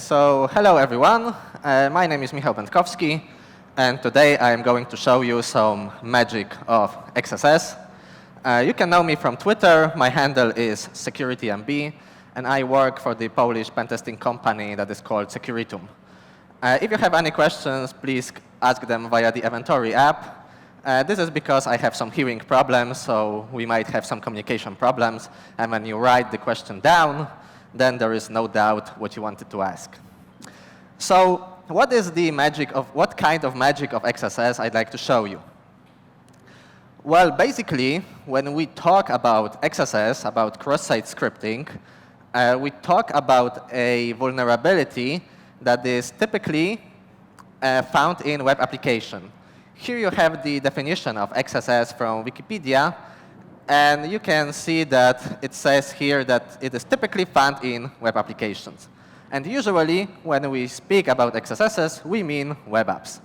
So hello everyone, my name is Michał Bentkowski, and today I am going to show you some magic of XSS. You can know me from Twitter. My handle is SecurityMB, and I work for the Polish pentesting company that is called Securitum. If you have any questions, please ask them via the Inventory app. This is because I have some hearing problems, so we might have some communication problems, and when you write the question down, then there is no doubt what you wanted to ask. So what kind of magic of XSS I'd like to show you? Well, basically, when we talk about XSS, about cross-site scripting, we talk about a vulnerability that is typically found in web application. Here you have the definition of XSS from Wikipedia, and you can see that it says here that it is typically found in web applications. And usually, when we speak about XSSs, we mean web apps.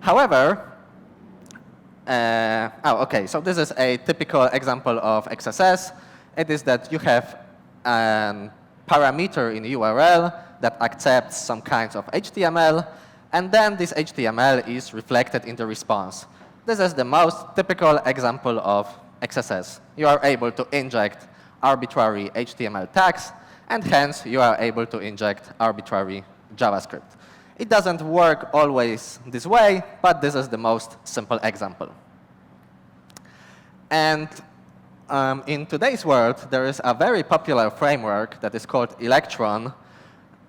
However, so this is a typical example of XSS. It is that you have a parameter in URL that accepts some kinds of HTML, and then this HTML is reflected in the response. This is the most typical example of XSS. You are able to inject arbitrary HTML tags, and hence you are able to inject arbitrary JavaScript. It doesn't work always this way, but this is the most simple example. And in today's world, there is a very popular framework that is called Electron,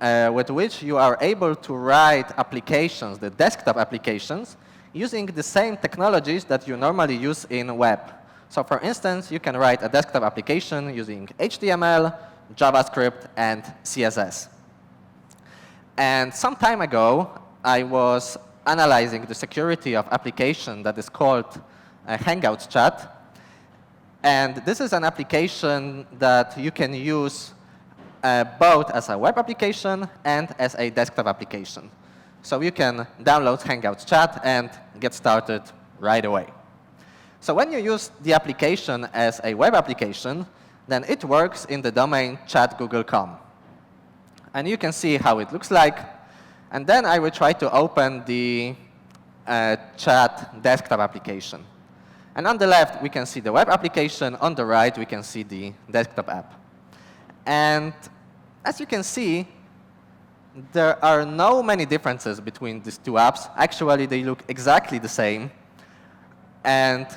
with which you are able to write applications, the desktop applications, using the same technologies that you normally use in web. So for instance, you can write a desktop application using HTML, JavaScript, and CSS. And some time ago, I was analyzing the security of application that is called Hangouts Chat. And this is an application that you can use both as a web application and as a desktop application. So you can download Hangouts Chat and get started right away. So when you use the application as a web application, then it works in the domain chat.google.com. And you can see how it looks like. And then I will try to open the chat desktop application. And on the left, we can see the web application. On the right, we can see the desktop app. And as you can see, there are no many differences between these two apps. Actually, they look exactly the same. And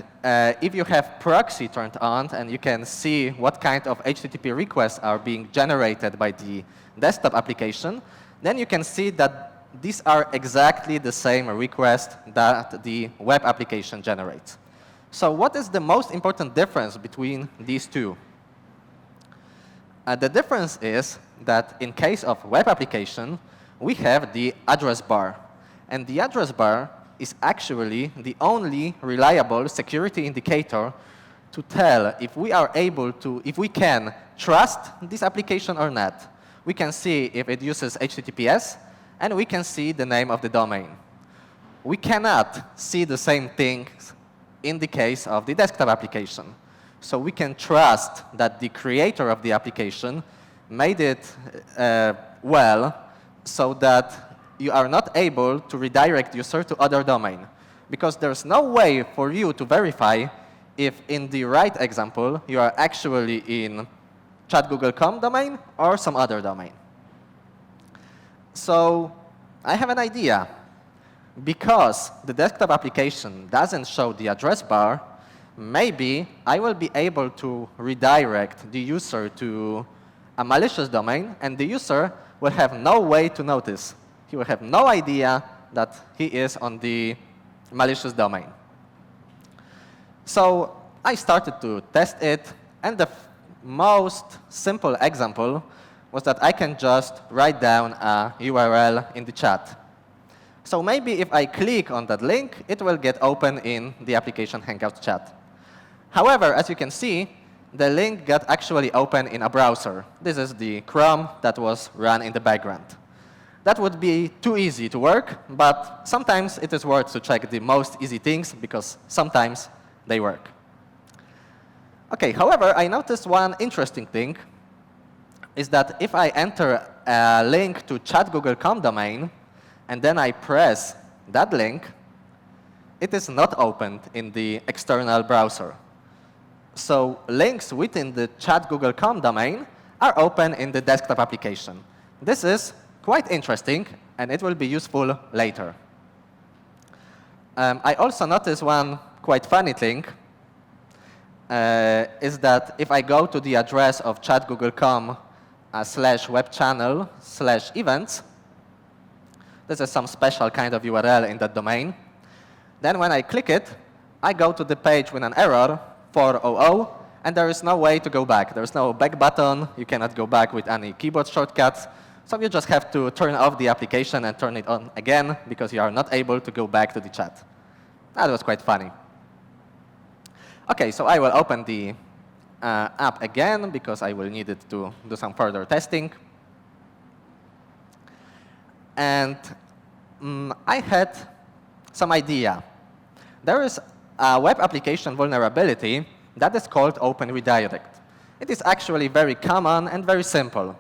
if you have proxy turned on, and you can see what kind of HTTP requests are being generated by the desktop application, then you can see that these are exactly the same requests that the web application generates. So what is the most important difference between these two? The difference is that in case of web application, we have the address bar. And the address bar is actually the only reliable security indicator to tell if we can trust this application or not. We can see if it uses HTTPS, and we can see the name of the domain. We cannot see the same things in the case of the desktop application. So we can trust that the creator of the application made it well, so that you are not able to redirect user to other domain. Because there's no way for you to verify if in the right example you are actually in chat.google.com domain or some other domain. So I have an idea. Because the desktop application doesn't show the address bar, maybe I will be able to redirect the user to a malicious domain, and the user will have no way to notice. He will have no idea that he is on the malicious domain. So I started to test it, and the most simple example was that I can just write down a URL in the chat. So maybe if I click on that link, it will get open in the application Hangouts Chat. However, as you can see, the link got actually open in a browser. This is the Chrome that was run in the background. That would be too easy to work, but sometimes it is worth to check the most easy things, because sometimes they work. OK, however, I noticed one interesting thing, is that if I enter a link to chat.google.com domain, and then I press that link, it is not opened in the external browser. So links within the chat.google.com domain are open in the desktop application. This is quite interesting, and it will be useful later. I also noticed one quite funny thing, is that if I go to the address of chat.google.com /webchannel/events, this is some special kind of URL in that domain. Then when I click it, I go to the page with an error, 400, and there is no way to go back. There is no back button. You cannot go back with any keyboard shortcuts. So you just have to turn off the application and turn it on again, because you are not able to go back to the chat. That was quite funny. OK, so I will open the app again, because I will need it to do some further testing. And I had some idea. There is a web application vulnerability that is called Open Redirect. It is actually very common and very simple.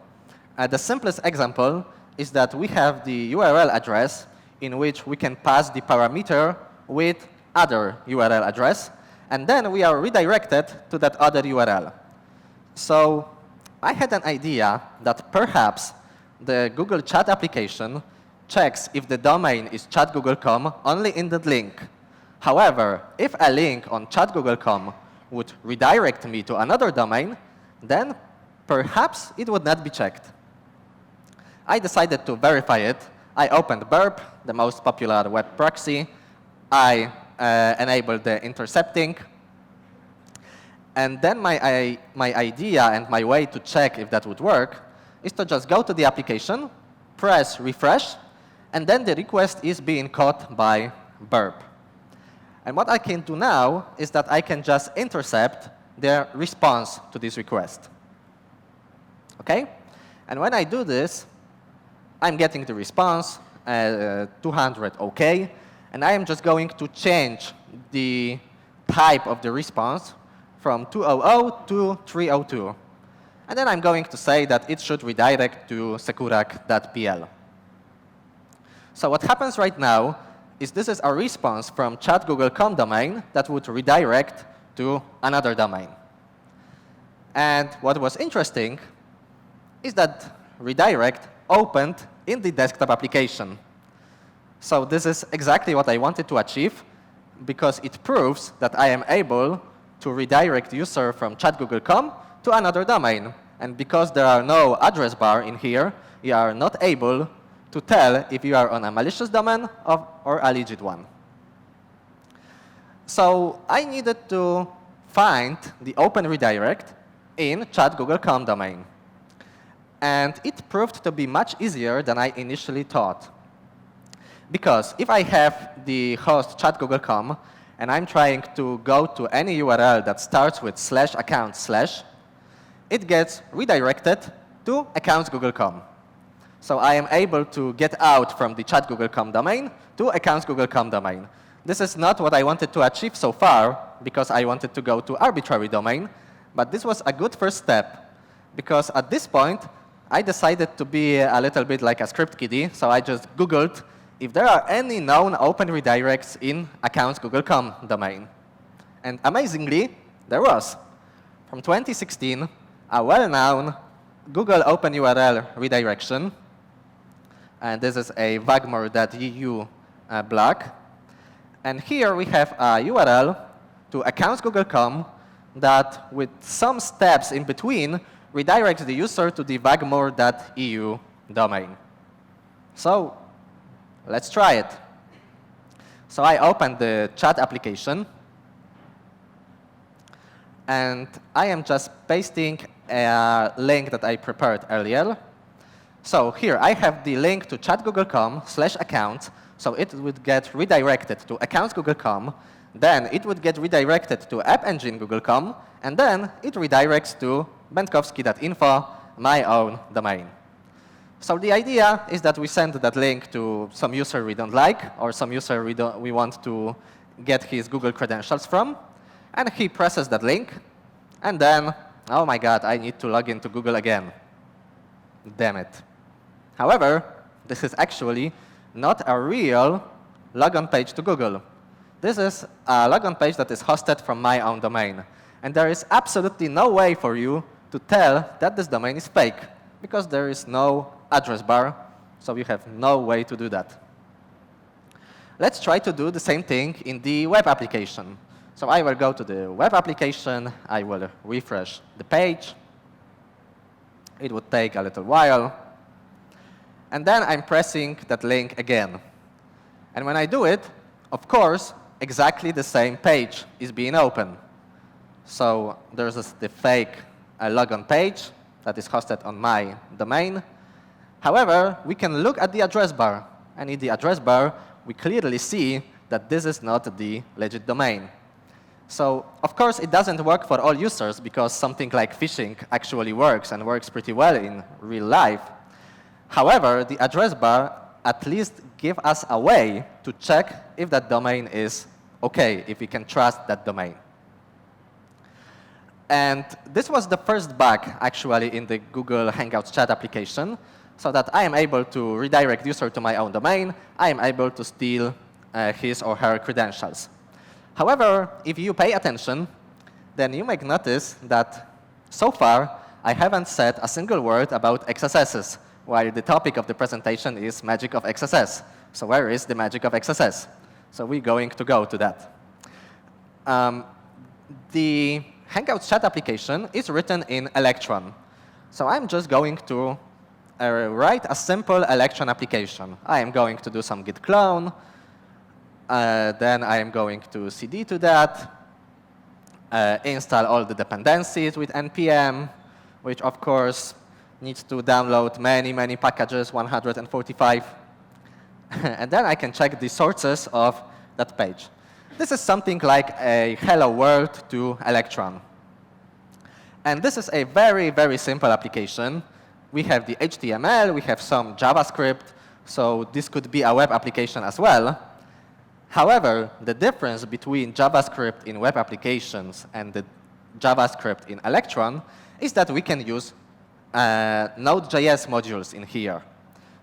The simplest example is that we have the URL address in which we can pass the parameter with other URL address, and then we are redirected to that other URL. So I had an idea that perhaps the Google Chat application checks if the domain is chat.google.com only in that link. However, if a link on chat.google.com would redirect me to another domain, then perhaps it would not be checked. I decided to verify it. I opened Burp, the most popular web proxy. I enabled the intercepting. And then my idea and my way to check if that would work is to just go to the application, press refresh, and then the request is being caught by Burp. And what I can do now is that I can just intercept the response to this request. OK? And when I do this, I'm getting the response, 200 OK. And I am just going to change the type of the response from 200 to 302. And then I'm going to say that it should redirect to securac.pl. So what happens right now is this is a response from chat.google.com domain that would redirect to another domain. And what was interesting is that redirect opened in the desktop application. So this is exactly what I wanted to achieve, because it proves that I am able to redirect user from chat.google.com to another domain. And because there are no address bar in here, you are not able to tell if you are on a malicious domain or a legit one. So I needed to find the open redirect in chat.google.com domain. And it proved to be much easier than I initially thought. Because if I have the host chat.google.com and I'm trying to go to any URL that starts with /account/, it gets redirected to accounts.google.com. So I am able to get out from the chat.google.com domain to accounts.google.com domain. This is not what I wanted to achieve so far, because I wanted to go to arbitrary domain. But this was a good first step, because at this point, I decided to be a little bit like a script kiddie. So I just Googled if there are any known open redirects in accounts.google.com domain. And amazingly, there was. From 2016, a well-known Google Open URL redirection. And this is a wagmore.eu blog. And here we have a URL to accounts.google.com that, with some steps in between, redirects the user to the wagmore.eu domain. So let's try it. So I opened the chat application. And I am just pasting a link that I prepared earlier. So here I have the link to chat.google.com /account. So it would get redirected to accounts.google.com. Then it would get redirected to app-engine.google.com. And then it redirects to bentkowski.info, my own domain. So the idea is that we send that link to some user we don't like, or some user we want to get his Google credentials from. And he presses that link. And then, oh my God, I need to log into Google again. Damn it. However, this is actually not a real logon page to Google. This is a logon page that is hosted from my own domain. And there is absolutely no way for you to tell that this domain is fake, because there is no address bar, so you have no way to do that. Let's try to do the same thing in the web application. So I will go to the web application, I will refresh the page. It would take a little while. And then I'm pressing that link again. And when I do it, of course, exactly the same page is being opened. So there's the fake logon page that is hosted on my domain. However, we can look at the address bar. And in the address bar, we clearly see that this is not the legit domain. So, of course, it doesn't work for all users, because something like phishing actually works and works pretty well in real life. However, the address bar at least gives us a way to check if that domain is OK, if we can trust that domain. And this was the first bug, actually, in the Google Hangouts Chat application, so that I am able to redirect user to my own domain. I am able to steal his or her credentials. However, if you pay attention, then you might notice that so far I haven't said a single word about XSSs, while the topic of the presentation is magic of XSS. So where is the magic of XSS? So we're going to go to that. The Hangouts Chat application is written in Electron. So I'm just going to write a simple Electron application. I am going to do some git clone. Then I am going to cd to that, install all the dependencies with npm, which of course needs to download many, many packages, 145. And then I can check the sources of that page. This is something like a hello world to Electron. And this is a very, very simple application. We have the HTML, we have some JavaScript, so this could be a web application as well. However, the difference between JavaScript in web applications and the JavaScript in Electron is that we can use Node.js modules in here.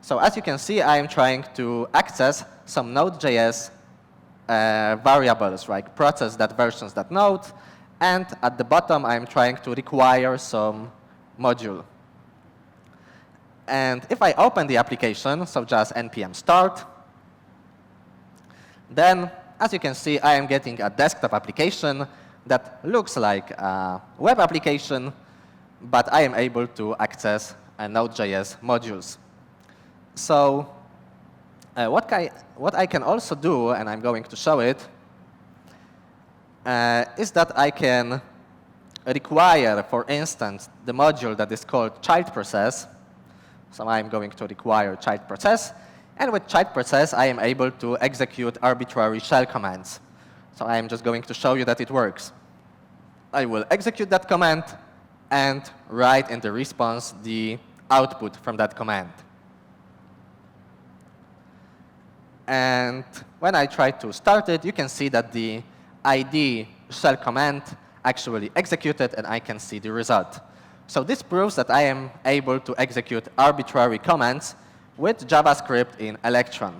So as you can see, I am trying to access some Node.js variables, like process.versions.node, and at the bottom, I'm trying to require some module. And if I open the application, so just npm start, then, as you can see, I am getting a desktop application that looks like a web application, but I am able to access Node.js modules. So what I can also do, and I'm going to show it, is that I can require, for instance, the module that is called child process. So I'm going to require child process. And with child process, I am able to execute arbitrary shell commands. So I am just going to show you that it works. I will execute that command and write in the response the output from that command. And when I try to start it, you can see that the ID shell command actually executed, and I can see the result. So this proves that I am able to execute arbitrary commands with JavaScript in Electron.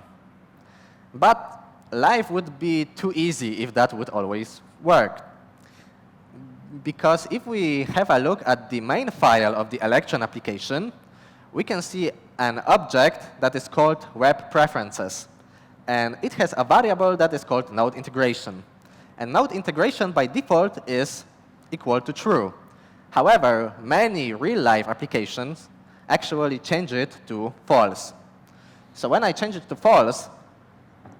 But life would be too easy if that would always work. Because if we have a look at the main file of the Electron application, we can see an object that is called web preferences. And it has a variable that is called node integration. And node integration by default is equal to true. However, many real-life applications actually change it to false. So when I change it to false,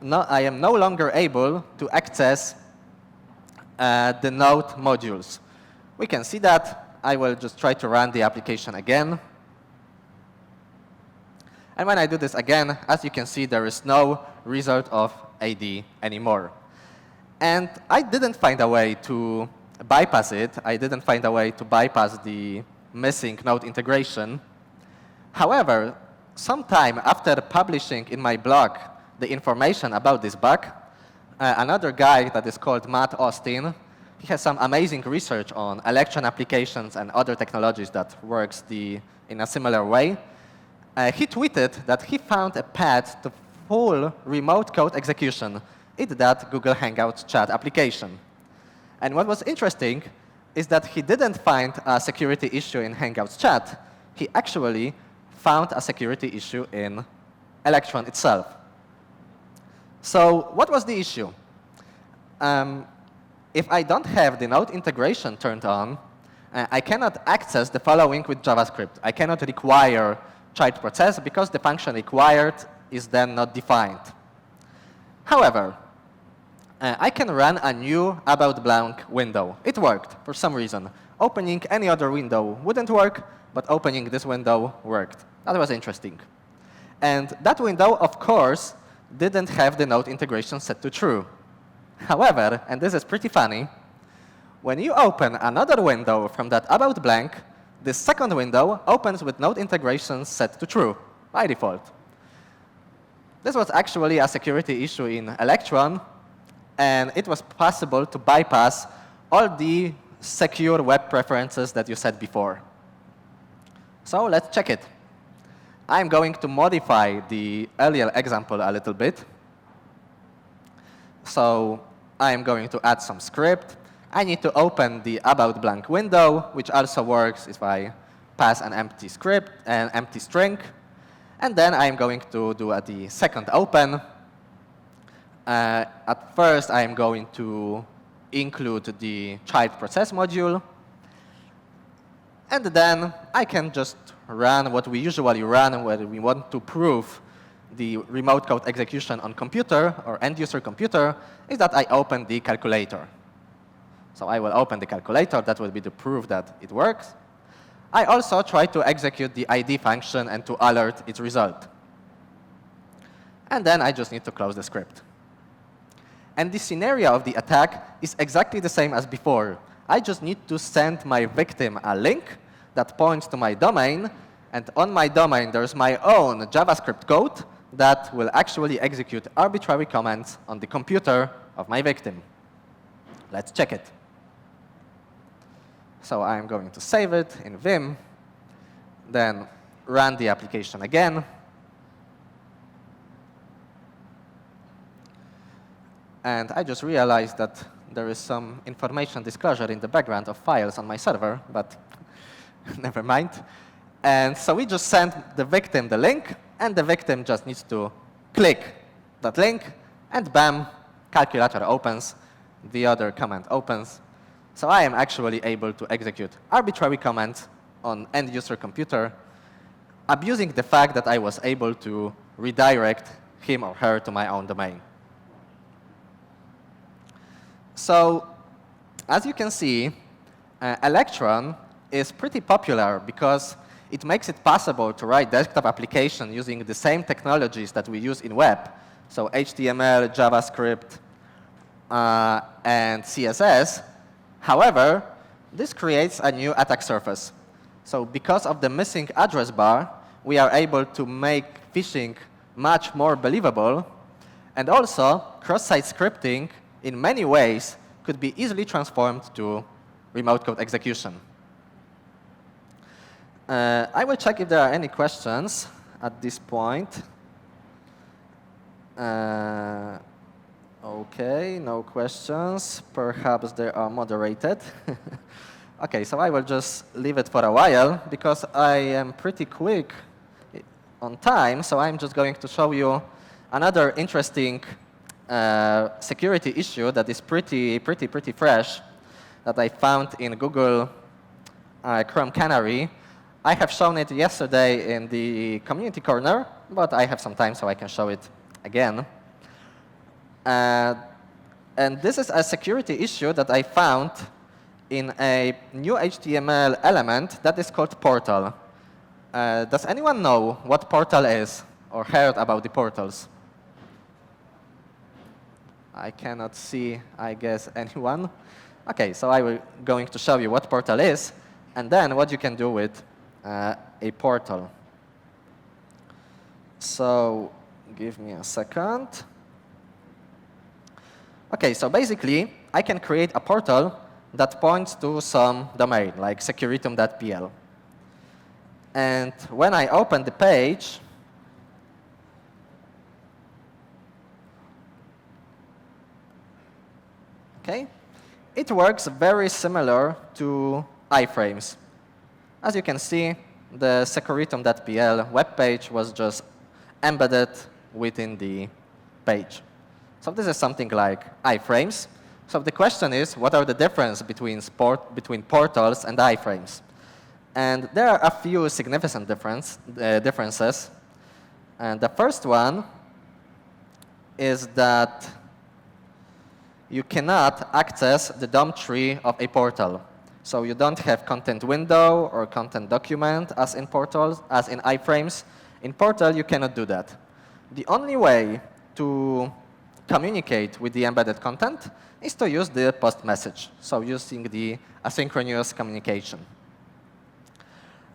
I am no longer able to access the node modules. We can see that. I will just try to run the application again. And when I do this again, as you can see, there is no result of AD anymore. And I didn't find a way to bypass it. I didn't find a way to bypass the missing node integration. However, sometime after publishing in my blog the information about this bug, another guy that is called Matt Austin, he has some amazing research on Electron applications and other technologies that works in a similar way. he tweeted that he found a path to full remote code execution in that Google Hangouts Chat application. And what was interesting is that he didn't find a security issue in Hangouts Chat. He actually found a security issue in Electron itself. So what was the issue? If I don't have the node integration turned on, I cannot access the following with JavaScript. I cannot require child process because the function required is then not defined. However, I can run a new about blank window. It worked for some reason. Opening any other window wouldn't work, but opening this window worked. That was interesting. And that window, of course, didn't have the node integration set to true. However, and this is pretty funny, when you open another window from that about blank, the second window opens with node integration set to true by default. This was actually a security issue in Electron, and it was possible to bypass all the secure web preferences that you set before. So let's check it. I'm going to modify the earlier example a little bit. So I'm going to add some script. I need to open the about blank window, which also works if I pass an empty script, an empty string. And then I'm going to do the second open. At first, I'm going to include the child process module. And then I can just run what we usually run when we want to prove the remote code execution on computer or end-user computer, is that I open the calculator. So I will open the calculator. That will be the proof that it works. I also try to execute the ID function and to alert its result. And then I just need to close the script. And the scenario of the attack is exactly the same as before. I just need to send my victim a link that points to my domain. And on my domain, there's my own JavaScript code that will actually execute arbitrary commands on the computer of my victim. Let's check it. So I'm going to save it in Vim, then run the application again. And I just realized that there is some information disclosure in the background of files on my server, but never mind. And so we just send the victim the link, and the victim just needs to click that link, and bam, calculator opens, the other command opens. So I am actually able to execute arbitrary commands on end-user computer, abusing the fact that I was able to redirect him or her to my own domain. So as you can see, Electron is pretty popular because it makes it possible to write desktop applications using the same technologies that we use in web. So HTML, JavaScript, and CSS. However, this creates a new attack surface. So because of the missing address bar, we are able to make phishing much more believable. And also, cross-site scripting, in many ways, could be easily transformed to remote code execution. I will check if there are any questions at this point. OK, no questions. Perhaps they are moderated. OK, so I will just leave it for a while, because I am pretty quick on time. So I'm just going to show you another interesting security issue that is pretty fresh that I found in Google Chrome Canary. I have shown it yesterday in the community corner, but I have some time, so I can show it again. And this is a security issue that I found in a new HTML element that is called portal. Does anyone know what portal is or heard about the portals? I cannot see, I guess, anyone. OK, so I will going to show you what portal is, and then what you can do with a portal. So give me a second. OK, so basically, I can create a portal that points to some domain, like securitum.pl. And when I open the page, okay, it works very similar to iframes. As you can see, the securitum.pl web page was just embedded within the page. So this is something like iframes. So the question is, what are the differences between portals and iframes? And there are a few significant differences. And the first one is that you cannot access the DOM tree of a portal. So you don't have content window or content document as in portals, as in iframes. In Portal, you cannot do that. The only way to communicate with the embedded content is to use the post message, so using the asynchronous communication.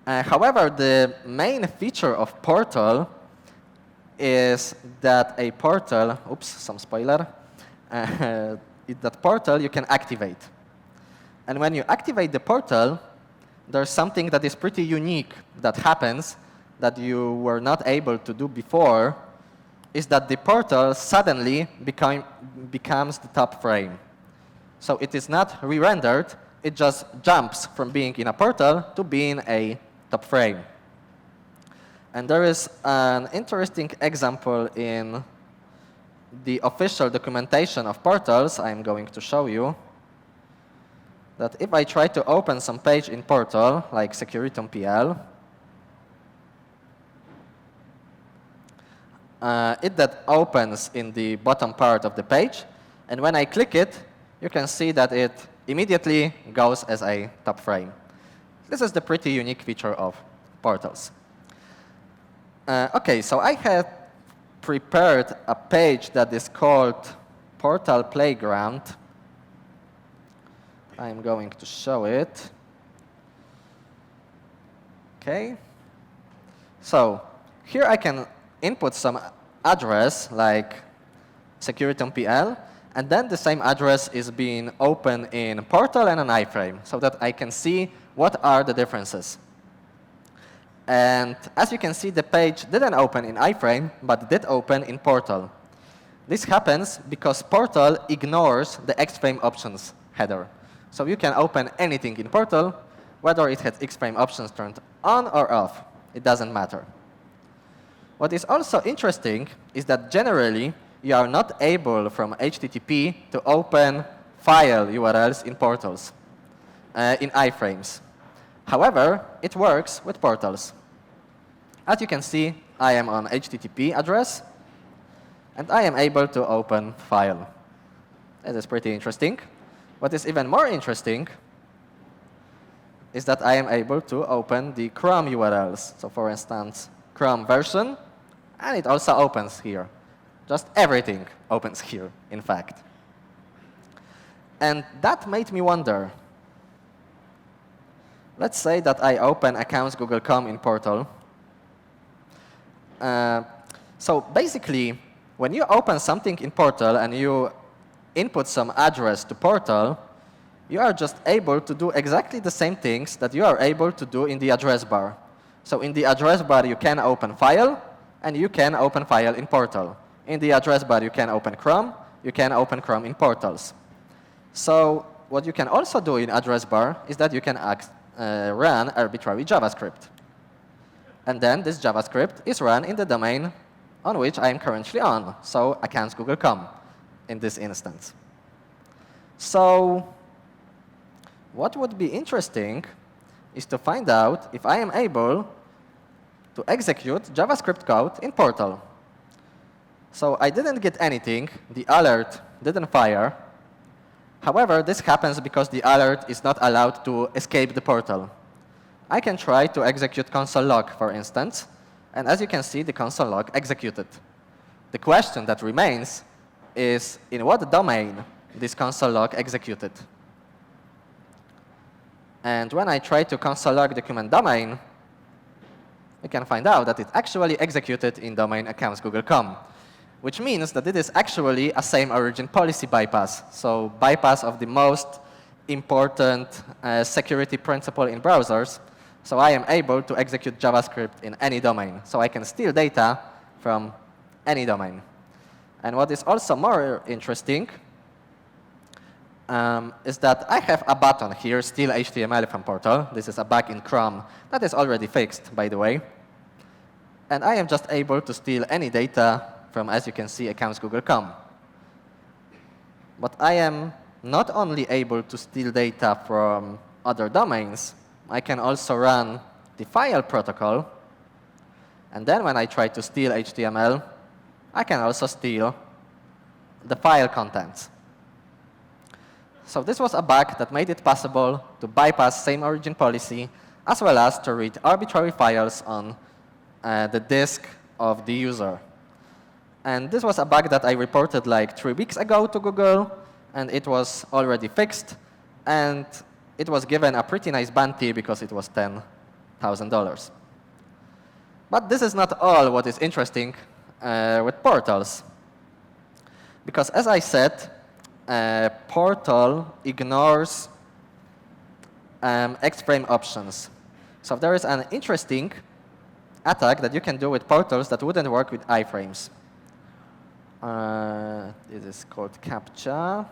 However, the main feature of Portal is that a portal, oops, some spoiler, that portal you can activate. And when you activate the portal, there's something that is pretty unique that happens that you were not able to do before, is that the portal suddenly becomes the top frame. So it is not re-rendered, it just jumps from being in a portal to being a top frame. And there is an interesting example in the official documentation of portals I'm going to show you, that if I try to open some page in Portal, like securitum.pl, it that opens in the bottom part of the page, and when I click it, you can see that it immediately goes as a top frame. This is the pretty unique feature of portals. Okay, so I had prepared a page that is called Portal Playground. I'm going to show it. Okay. So here I can input some address like securitum.pl, and then the same address is being opened in Portal and an iframe, so that I can see what are the differences. And as you can see, the page didn't open in iframe, but did open in Portal. This happens because Portal ignores the xframe options header. So you can open anything in Portal, whether it has xframe options turned on or off. It doesn't matter. What is also interesting is that generally, you are not able from HTTP to open file URLs in portals, in iframes. However, it works with portals. As you can see, I am on HTTP address, and I am able to open file. That is pretty interesting. What is even more interesting is that I am able to open the Chrome URLs. So for instance, Chrome version, and it also opens here. Just everything opens here, in fact. And that made me wonder. Let's say that I open accounts Google.com in Portal. So basically, when you open something in Portal and you input some address to Portal, you are just able to do exactly the same things that you are able to do in the address bar. So in the address bar, you can open file, and you can open file in Portal. In the address bar, you can open Chrome. You can open Chrome in portals. So what you can also do in address bar is that you can run arbitrary JavaScript. And then this JavaScript is run in the domain on which I am currently on, so accounts Google.com in this instance. So what would be interesting is to find out if I am able to execute JavaScript code in Portal. So I didn't get anything. The alert didn't fire. However, this happens because the alert is not allowed to escape the portal. I can try to execute console log, for instance, and as you can see, the console log executed. The question that remains is in what domain this console log executed. And when I try to console log document domain, we can find out that it actually executed in domain accounts Google.com, which means that it is actually a same origin policy bypass. So bypass of the most important security principle in browsers, So I am able to execute JavaScript in any domain. So I can steal data from any domain. And what is also more interesting is that I have a button here, steal HTML from Portal. This is a bug in Chrome that is already fixed, by the way. And I am just able to steal any data from, as you can see, accounts.google.com. But I am not only able to steal data from other domains, I can also run the file protocol. And then when I try to steal HTML, I can also steal the file contents. So this was a bug that made it possible to bypass same origin policy, as well as to read arbitrary files on the disk of the user. And this was a bug that I reported like 3 weeks ago to Google, and it was already fixed. And it was given a pretty nice bounty because it was $10,000. But this is not all what is interesting with portals. Because as I said, Portal ignores X-frame options. So there is an interesting attack that you can do with portals that wouldn't work with iframes. It is called CAPTCHA.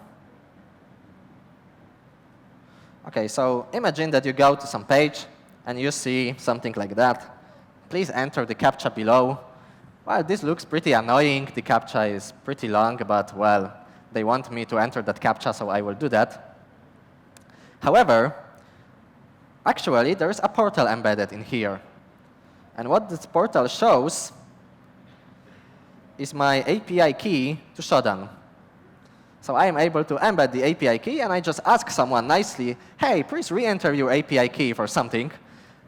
OK, so imagine that you go to some page and you see something like that. Please enter the CAPTCHA below. Well, this looks pretty annoying. The CAPTCHA is pretty long, but well, they want me to enter that CAPTCHA, so I will do that. However, actually, there is a portal embedded in here. And what this portal shows is my API key to Shodan. So I am able to embed the API key, and I just ask someone nicely, hey, please re-enter your API key for something,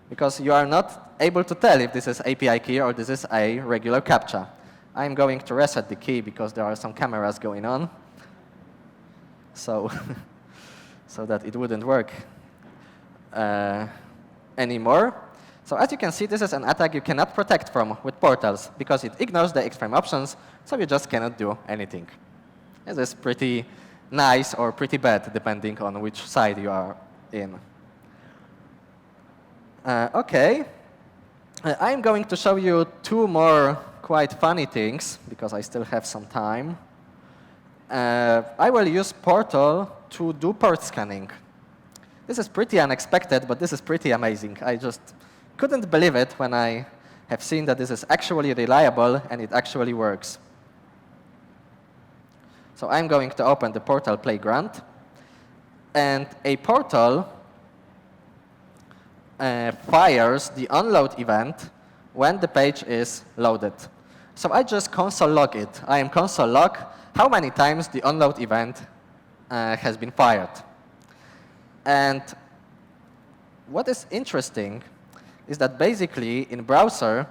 because you are not able to tell if this is API key or this is a regular CAPTCHA. I'm going to reset the key because there are some cameras going on, so, so that it wouldn't work anymore. So as you can see, this is an attack you cannot protect from with portals because it ignores the X-frame options, so you just cannot do anything. This is pretty nice or pretty bad, depending on which side you are in. OK. I'm going to show you 2 more quite funny things, because I still have some time. I will use Portal to do port scanning. This is pretty unexpected, but this is pretty amazing. I just couldn't believe it when I have seen that this is actually reliable and it actually works. So I'm going to open the Portal playground. And a portal fires the onload event when the page is loaded. So I just console log it. I am console log how many times the onload event has been fired. And what is interesting is that basically in browser,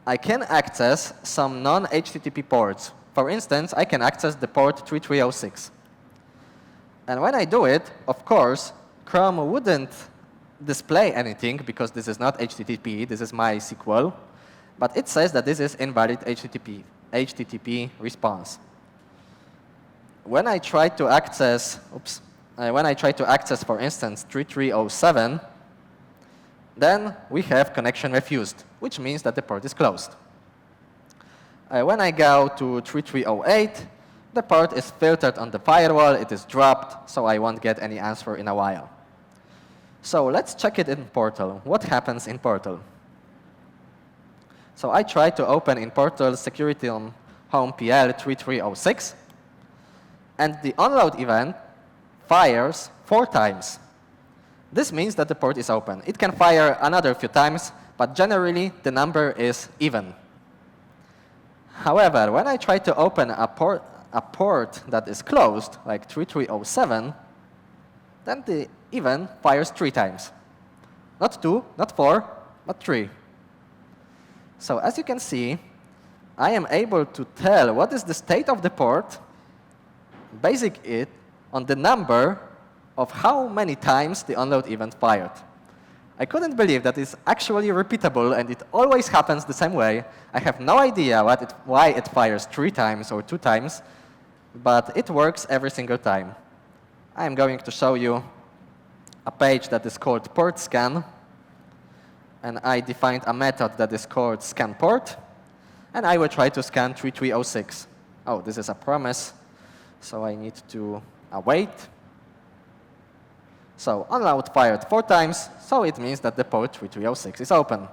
I can access some non-HTTP ports. For instance, I can access the port 3306. And when I do it, of course, Chrome wouldn't display anything because this is not HTTP, this is MySQL. But it says that this is invalid HTTP response. When I try to access, for instance, 3307, then we have connection refused, which means that the port is closed. When I go to 3308, the port is filtered on the firewall, it is dropped, so I won't get any answer in a while. So let's check it in Portal. What happens in Portal? So I try to open in Portal security on home PL 3306, and the onload event fires 4 times. This means that the port is open. It can fire another few times, but generally the number is even. However, when I try to open a port that is closed, like 3307, then the event fires 3 times. Not 2, not 4, but 3. So as you can see, I am able to tell what is the state of the port, basic it on the number of how many times the onload event fired. I couldn't believe that it's actually repeatable and it always happens the same way. I have no idea why it fires 3 times or 2 times, but it works every single time. I am going to show you a page that is called port scan. and I defined a method that is called scanPort, and I will try to scan 3306. Oh, this is a promise, so I need to await. So unload fired 4 times, so it means that the port 3306 is open.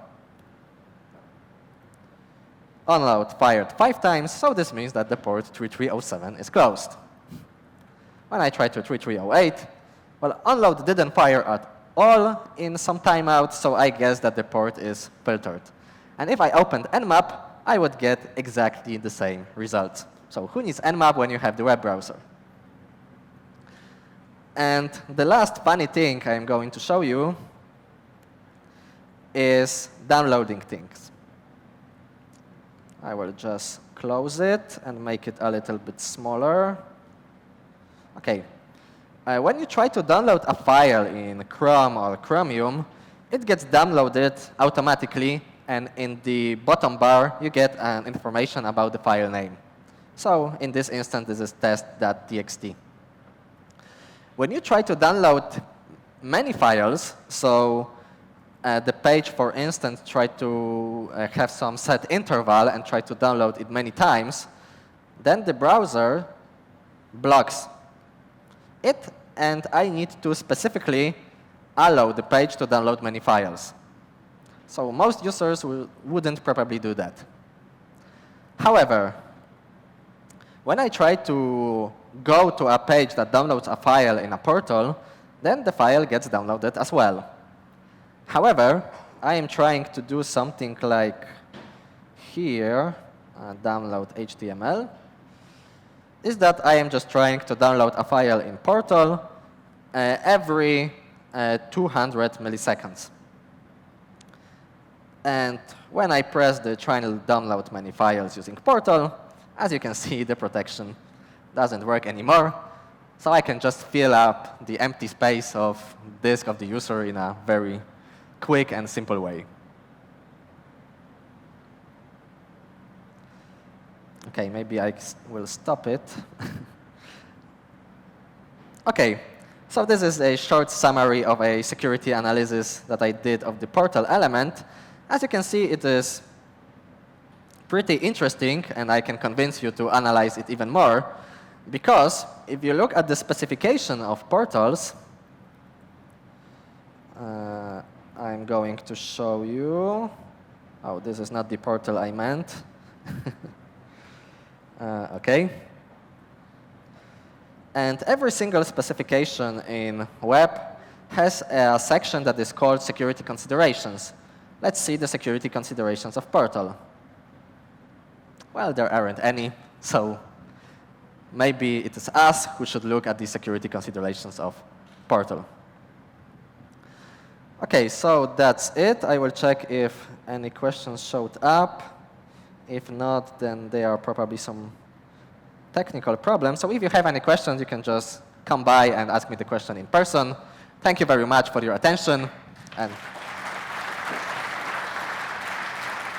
Unload fired 5 times, so this means that the port 3307 is closed. When I try to 3308, well, unload didn't fire at all in some timeout, so I guess that the port is filtered. And if I opened nmap, I would get exactly the same result. So who needs nmap when you have the web browser? And the last funny thing I'm going to show you is downloading things. I will just close it and make it a little bit smaller. OK. When you try to download a file in Chrome or Chromium, it gets downloaded automatically, and in the bottom bar, you get information about the file name. So in this instance, this is test.txt. When you try to download many files, so the page, for instance, try to have some set interval and try to download it many times, then the browser blocks it, and I need to specifically allow the page to download many files. So most users wouldn't probably do that. However, when I try to go to a page that downloads a file in a portal, then the file gets downloaded as well. However, I am trying to do something like here, download HTML, is that I am just trying to download a file in Portal every 200 milliseconds. And when I press the try to download many files using Portal, as you can see, the protection doesn't work anymore. So I can just fill up the empty space of disk of the user in a very quick and simple way. OK, maybe I will stop it. OK, so this is a short summary of a security analysis that I did of the portal element. As you can see, it is pretty interesting, and I can convince you to analyze it even more. Because if you look at the specification of portals, I'm going to show you. Oh, this is not the portal I meant. OK. And every single specification in web has a section that is called security considerations. Let's see the security considerations of Portal. Well, there aren't any, so maybe it is us who should look at the security considerations of Portal. OK, so that's it. I will check if any questions showed up. If not, then there are probably some technical problems. So if you have any questions, you can just come by and ask me the question in person. Thank you very much for your attention. And